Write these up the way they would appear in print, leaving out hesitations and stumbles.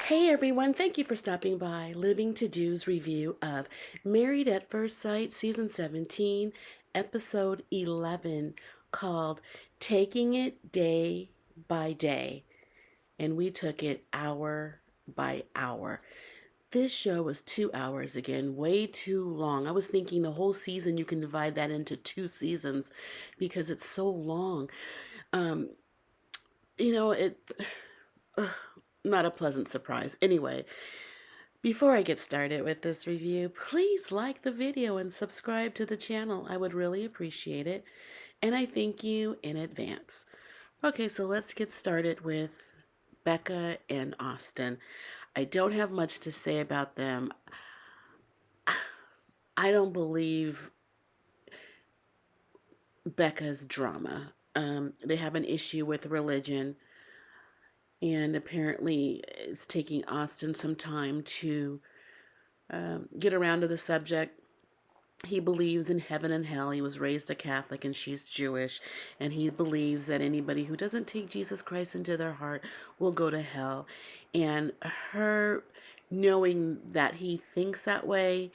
Hey everyone, thank you for stopping by. Living to Do's review of Married at First Sight, Season 17, Episode 11, called Taking It Day by Day. And we took it hour by hour. This show was 2 hours again, way too long. I was thinking the whole season you can divide that into 2 seasons because it's so long. Um, you know, it. Ugh, not a pleasant surprise. Anyway, before I get started with this review, please like the video and subscribe to the channel. I would really appreciate it. And I thank you in advance. Okay, so let's get started with Becca and Austin. I don't have much to say about them. I don't believe Becca's drama. They have an issue with religion, and apparently it's taking Austin some time to get around to the subject. He believes in heaven and hell. He was raised a Catholic and she's Jewish. And he believes that anybody who doesn't take Jesus Christ into their heart will go to hell. And her knowing that he thinks that way,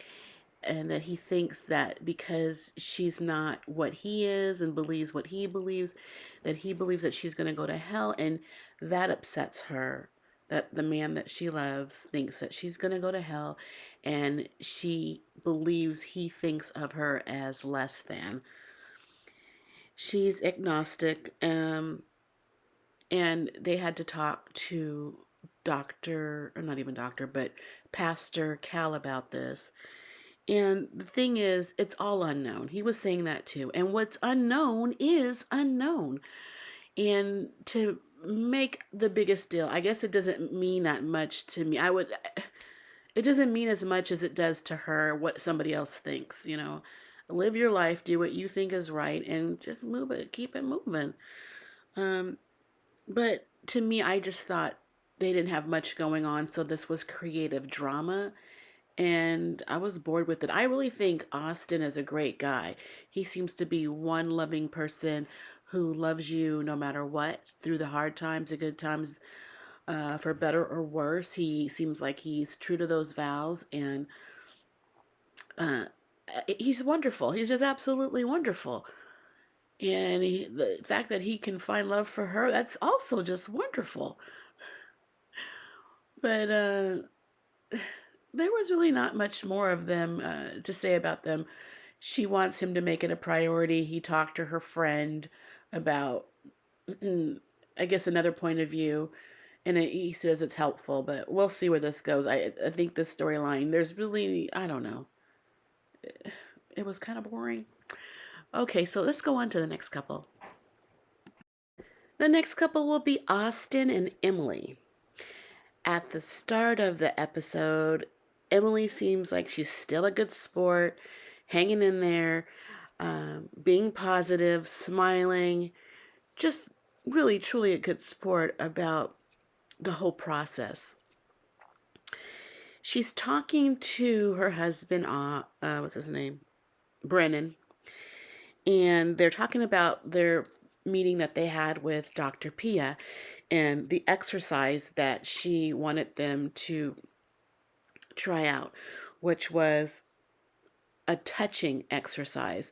and that he thinks that because she's not what he is and believes what he believes, that he believes that she's going to go to hell. And that upsets her, that the man that she loves thinks that she's going to go to hell, and she believes he thinks of her as less than. She's agnostic, and they had to talk to doctor, or not even doctor, but Pastor Cal about this. And the thing is, it's all unknown. He was saying that too. And what's unknown is unknown. And to make the biggest deal, I guess it doesn't mean that much to me. It doesn't mean as much as it does to her what somebody else thinks, you know. Live your life, do what you think is right, and just move it, keep it moving. Um, but to me, I just thought they didn't have much going on, so this was creative drama, and I was bored with it. I really think Austin is a great guy. He seems to be one loving person who loves you no matter what, through the hard times, the good times, for better or worse. He seems like he's true to those vows, and uh, he's wonderful. He's just absolutely wonderful. And the fact that he can find love for her, that's also just wonderful. But there was really not much more of them to say about them. She wants him to make it a priority. He talked to her friend about, I guess, another point of view, and he says it's helpful, but we'll see where this goes. I think this storyline, there's really, I don't know. It was kind of boring. Okay, so let's go on to the next couple. The next couple will be Austin and Emily. At the start of the episode, Emily seems like she's still a good sport, hanging in there, being positive, smiling, just really, truly a good sport about the whole process. She's talking to her husband, what's his name? Brennan, and they're talking about their meeting that they had with Dr. Pia and the exercise that she wanted them to try out, which was a touching exercise.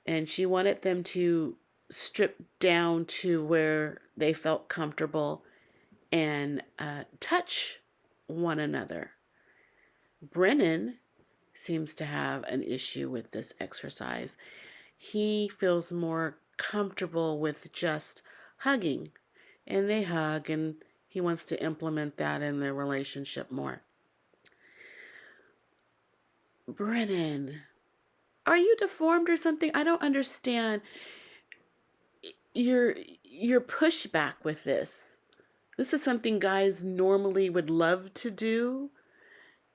And she wanted them to strip down to where they felt comfortable and touch one another. Brennan seems to have an issue with this exercise. He feels more comfortable with just hugging, and they hug, and he wants to implement that in their relationship more. Brennan, are you deformed or something? I don't understand your your pushback with this. This is something guys normally would love to do,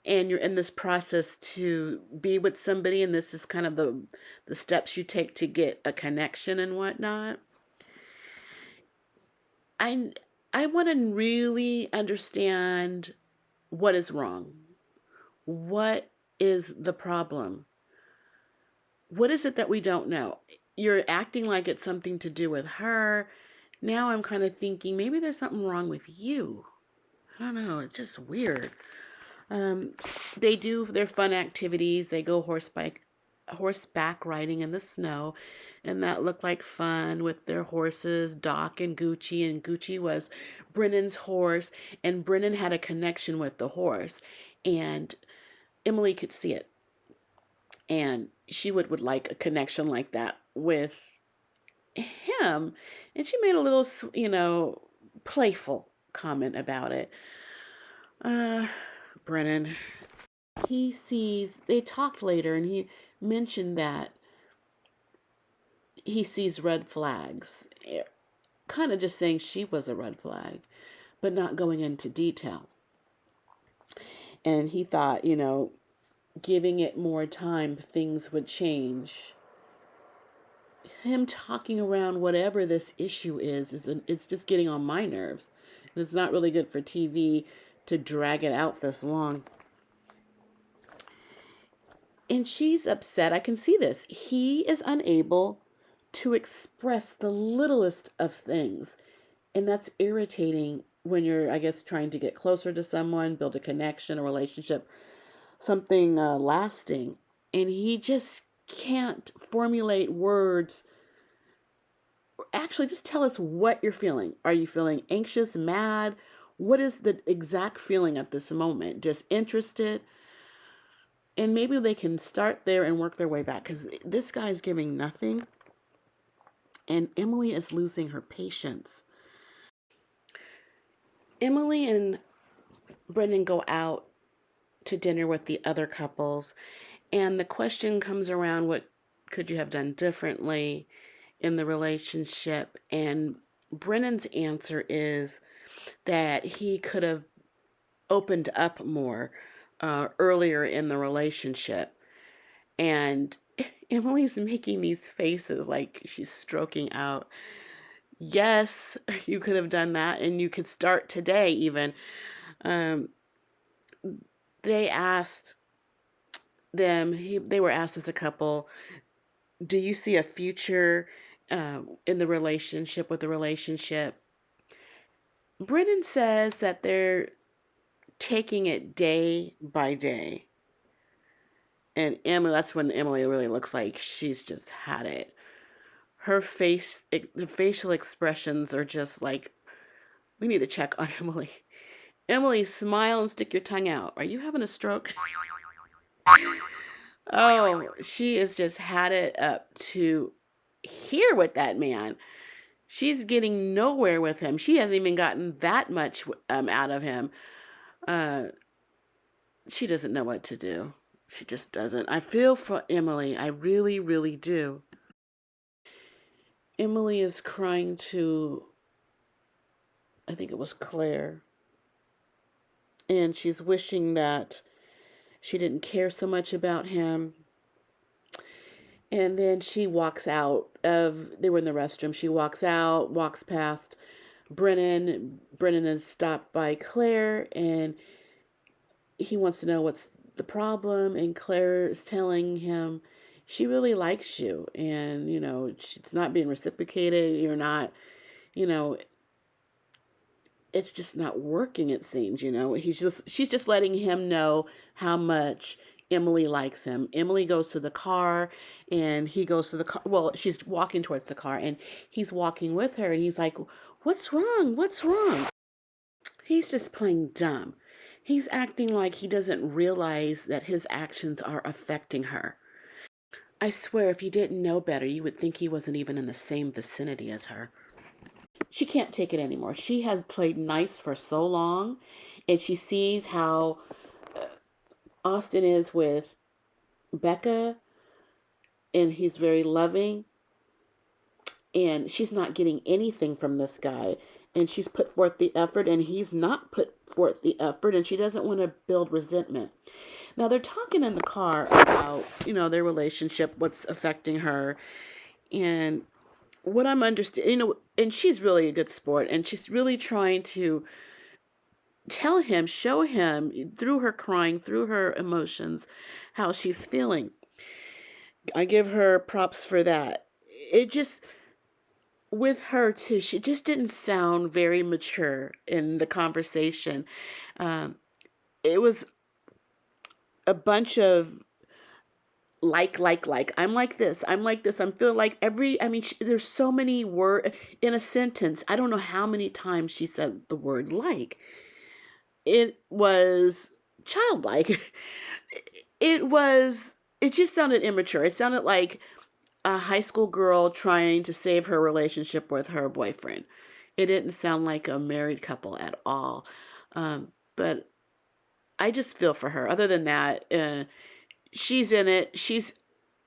and you're in this process to be with somebody, and this is kind of the steps you take to get a connection and whatnot. I I want to really understand what is wrong. What is the problem? What is it that we don't know? You're acting like it's something to do with her. Now I'm kind of thinking maybe there's something wrong with you. I don't know. It's just weird. Um, they do their fun activities. They go horseback riding in the snow, and that looked like fun with their horses, Doc and Gucci. And Gucci was Brennan's horse, and Brennan had a connection with the horse, and Emily could see it, and she would like a connection like that with him, and she made a little, playful comment about it. Uh, Brennan. They talked later, and he mentioned that he sees red flags. Kind of just saying she was a red flag, but not going into detail. And he thought, giving it more time, things would change. Him talking around whatever this issue it's just getting on my nerves. And it's not really good for TV to drag it out this long. And she's upset. I can see this. He is unable to express the littlest of things. And that's irritating when you're, I guess, trying to get closer to someone, build a connection, a relationship, something lasting. And he just can't formulate words. Actually, just tell us what you're feeling. Are you feeling anxious, mad? What is the exact feeling at this moment? Disinterested? And maybe they can start there and work their way back, because this guy's giving nothing, and Emily is losing her patience. Emily and Brennan go out to dinner with the other couples, and the question comes around, what could you have done differently in the relationship? And Brennan's answer is that he could have opened up more earlier in the relationship. And Emily's making these faces like she's stroking out. Yes, you could have done that, and you could start today even. Um, they asked they were asked as a couple, do you see a future in the relationship, with the relationship? Brennan says that they're taking it day by day. And Emily, that's when Emily really looks like she's just had it. The facial expressions are just like, we need to check on Emily. Emily, smile and stick your tongue out. Are you having a stroke? Oh, she has just had it up to here with that man. She's getting nowhere with him. She hasn't even gotten that much out of him. Uh, she doesn't know what to do. She just doesn't. I feel for Emily. I really, really do. Emily is crying to, I think it was Claire, and she's wishing that she didn't care so much about him. And then she walks out they were in the restroom. She walks out, walks past Brennan. Brennan is stopped by Claire, and he wants to know what's the problem. And Claire is telling him she really likes you, and, it's not being reciprocated. You're not, you know, it's just not working, it seems. She's just letting him know how much Emily likes him. Emily goes to the car, and he goes to the car. Well, she's walking towards the car, and he's walking with her, and he's like, what's wrong? What's wrong? He's just playing dumb. He's acting like he doesn't realize that his actions are affecting her. I swear, if you didn't know better, you would think he wasn't even in the same vicinity as her. She can't take it anymore. She has played nice for so long, and she sees how Austin is with Becca, and he's very loving, and she's not getting anything from this guy. And she's put forth the effort, and he's not put forth the effort, and she doesn't want to build resentment. Now they're talking in the car about, their relationship, what's affecting her, and what I'm understanding, and she's really a good sport, and she's really trying to show him through her crying, through her emotions, how she's feeling. I give her props for that. It just, with her too, she just didn't sound very mature in the conversation. Um, it was a bunch of like. I'm like this. I'm like this. I'm feeling like every. I mean, there's so many words in a sentence. I don't know how many times she said the word like. It was childlike. It was. It just sounded immature. It sounded like a high school girl trying to save her relationship with her boyfriend. It didn't sound like a married couple at all. But I just feel for her. Other than that, she's in it. She's,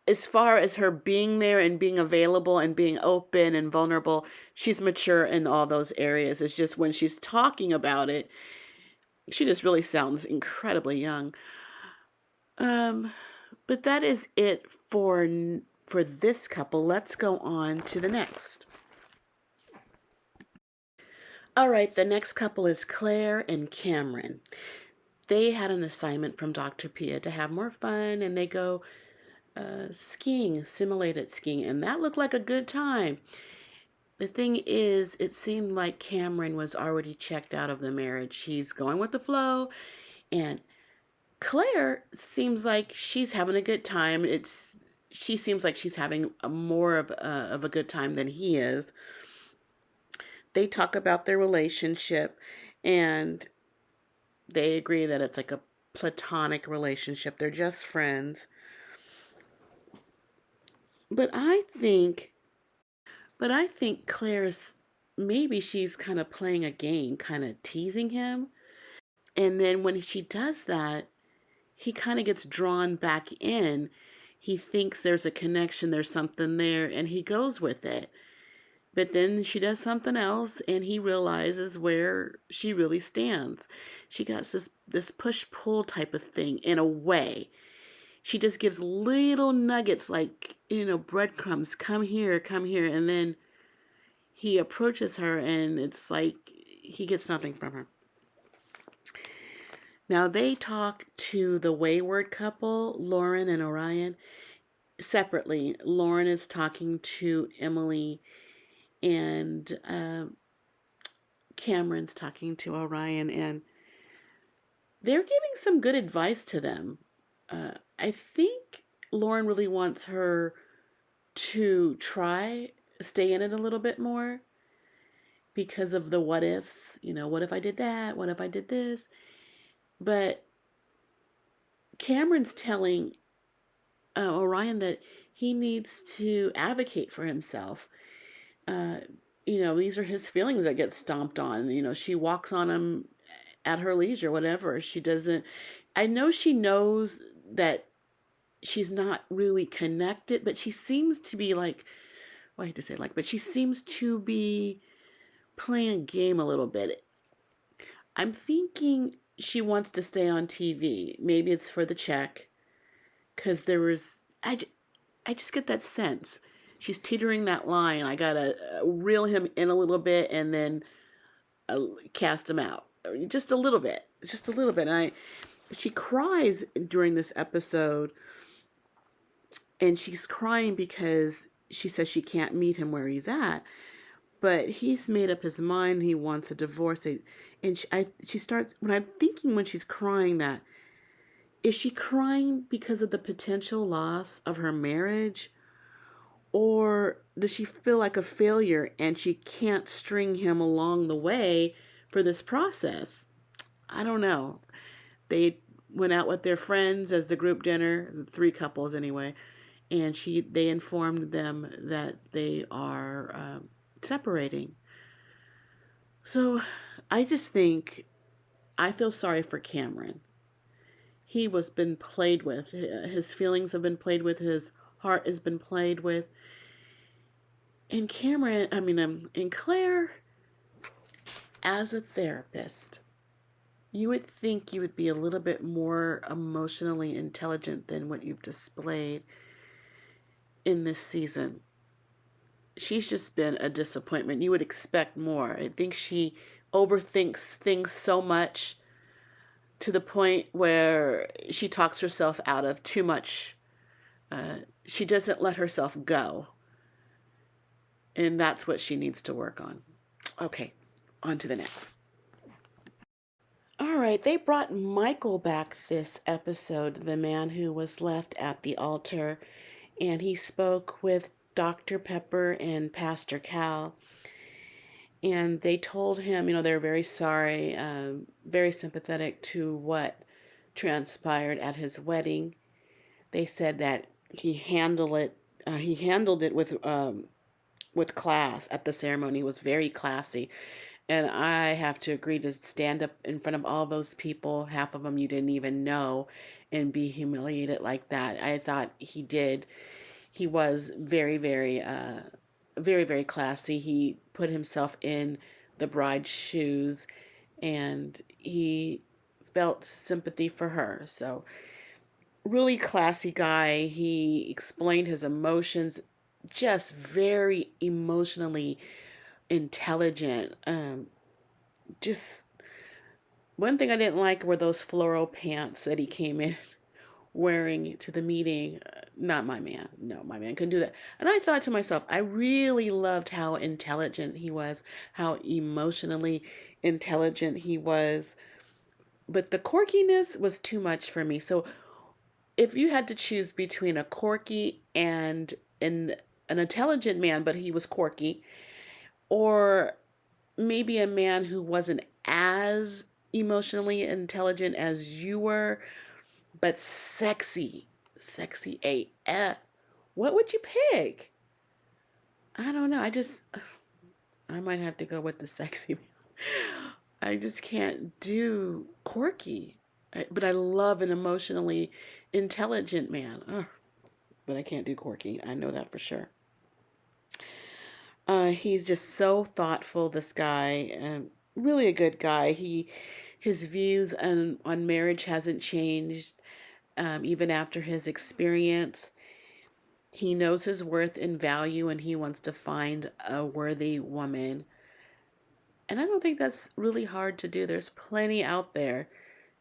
as far as her being there and being available and being open and vulnerable, she's mature in all those areas. It's just when she's talking about it, she just really sounds incredibly young. Um, but that is it for this couple. Let's go on to the next. All right, the next couple is Claire and Cameron. They had an assignment from Dr. Pia to have more fun, and they go skiing, simulated skiing, and that looked like a good time. The thing is, it seemed like Cameron was already checked out of the marriage. He's going with the flow, and Claire seems like she's having a good time. She seems like she's having more of a good time than he is. They talk about their relationship, and they agree that it's like a platonic relationship. They're just friends. But I think, but I think Claire's, maybe she's kind of playing a game, kind of teasing him. And then when she does that, he kind of gets drawn back in. He thinks there's a connection, there's something there, and he goes with it. But then she does something else, and he realizes where she really stands. She got this push pull type of thing in a way. She just gives little nuggets like, breadcrumbs, come here, and then he approaches her, and it's like he gets nothing from her. Now they talk to the wayward couple, Lauren and Orion, separately. Lauren is talking to Emily, and Cameron's talking to Orion, and they're giving some good advice to them. I think Lauren really wants her to stay in it a little bit more because of the what ifs. What if I did that? What if I did this? But Cameron's telling Orion that he needs to advocate for himself. Uh, these are his feelings that get stomped on. She walks on him at her leisure, whatever. She doesn't, I know she knows that she's not really connected, but she seems to be like, well, I hate to say like, but she seems to be playing a game a little bit. I'm thinking she wants to stay on TV. Maybe it's for the check, because I just get that sense. She's teetering that line. I gotta reel him in a little bit and then cast him out. Just a little bit. Just a little bit. She cries during this episode, and she's crying because she says she can't meet him where he's at. But he's made up his mind. He wants a divorce. And she starts, when I'm thinking when she's crying that, is she crying because of the potential loss of her marriage? Or does she feel like a failure and she can't string him along the way for this process? I don't know. They went out with their friends as the group dinner, the three couples anyway, and they informed them that they are separating. So I just think I feel sorry for Cameron. He was been played with. His feelings have been played with. His heart has been played with. And and Claire, as a therapist, you would think you would be a little bit more emotionally intelligent than what you've displayed in this season. She's just been a disappointment. You would expect more. I think she overthinks things so much to the point where she talks herself out of too much. She doesn't let herself go. And that's what she needs to work on. Okay, on to the next. All right, they brought Michael back this episode, the man who was left at the altar, and he spoke with Dr. Pepper and Pastor Cal. And they told him, they're very sorry, very sympathetic to what transpired at his wedding. They said that he handled it with class at the ceremony. It was very classy. And I have to agree, to stand up in front of all those people, half of them you didn't even know, and be humiliated like that. I thought he did. He was very, very, very, very classy. He put himself in the bride's shoes, and he felt sympathy for her. So, really classy guy. He explained his emotions, just very emotionally intelligent. Just one thing I didn't like were those floral pants that he came in wearing to the meeting. Not my man. No, my man couldn't do that. And I thought to myself, I really loved how intelligent he was, how emotionally intelligent he was. But the quirkiness was too much for me. So if you had to choose between a quirky and an intelligent man, but he was quirky, or maybe a man who wasn't as emotionally intelligent as you were, but sexy AF, what would you pick? I don't know. I might have to go with the sexy man. I just can't do quirky. But I love an emotionally intelligent man. Ugh, but I can't do quirky. I know that for sure. He's just so thoughtful, this guy. Really a good guy. His views on marriage hasn't changed, even after his experience. He knows his worth and value, and he wants to find a worthy woman. And I don't think that's really hard to do. There's plenty out there.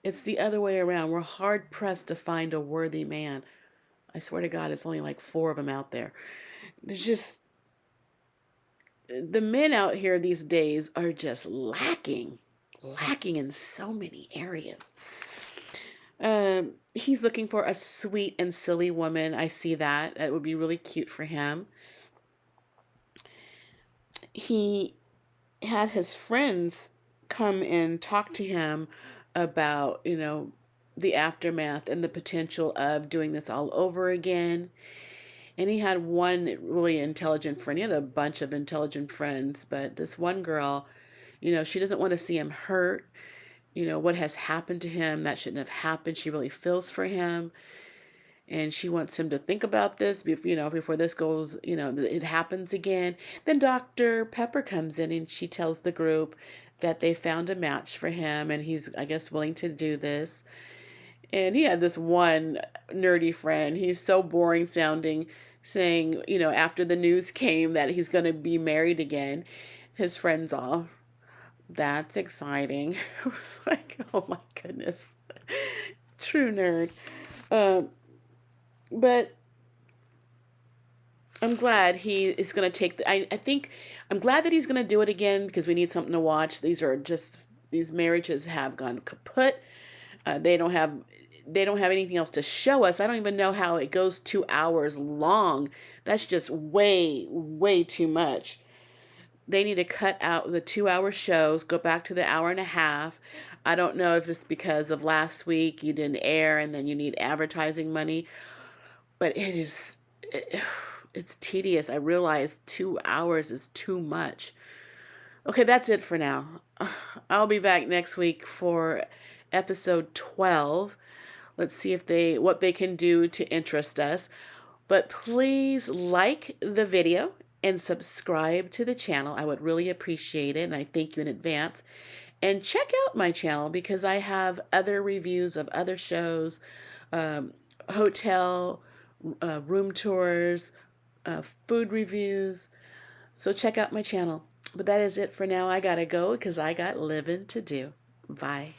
It's the other way around. We're hard pressed to find a worthy man. I swear to God, it's only like 4 of them out there. There's just, the men out here these days are just lacking in so many areas. He's looking for a sweet and silly woman. I see that. It would be really cute for him. He had his friends come and talk to him about, the aftermath and the potential of doing this all over again. And he had one really intelligent friend. He had a bunch of intelligent friends, but this one girl, she doesn't want to see him hurt. What has happened to him that shouldn't have happened. She really feels for him, and she wants him to think about this before this goes, it happens again. Then Dr. Pepper comes in and she tells the group that they found a match for him, and he's, I guess, willing to do this. And he had this one nerdy friend. He's so boring sounding, saying, after the news came that he's going to be married again, his friend's off. That's exciting. I was like, oh my goodness. True nerd. Um, but I'm glad he is going to take I think I'm glad that he's going to do it again, because we need something to watch. These marriages have gone kaput. They don't have anything else to show us. I don't even know how it goes 2 hours long. That's just way, way too much. They need to cut out the 2 hour shows, go back to the hour and a half. I don't know if it's because of last week you didn't air and then you need advertising money, but it's tedious. I realize 2 hours is too much. Okay, that's it for now. I'll be back next week for episode 12. Let's see what they can do to interest us. But please like the video and subscribe to the channel. I would really appreciate it, and I thank you in advance. And check out my channel, because I have other reviews of other shows, hotel, room tours, food reviews. So check out my channel. But that is it for now. I gotta go because I got living to do. Bye.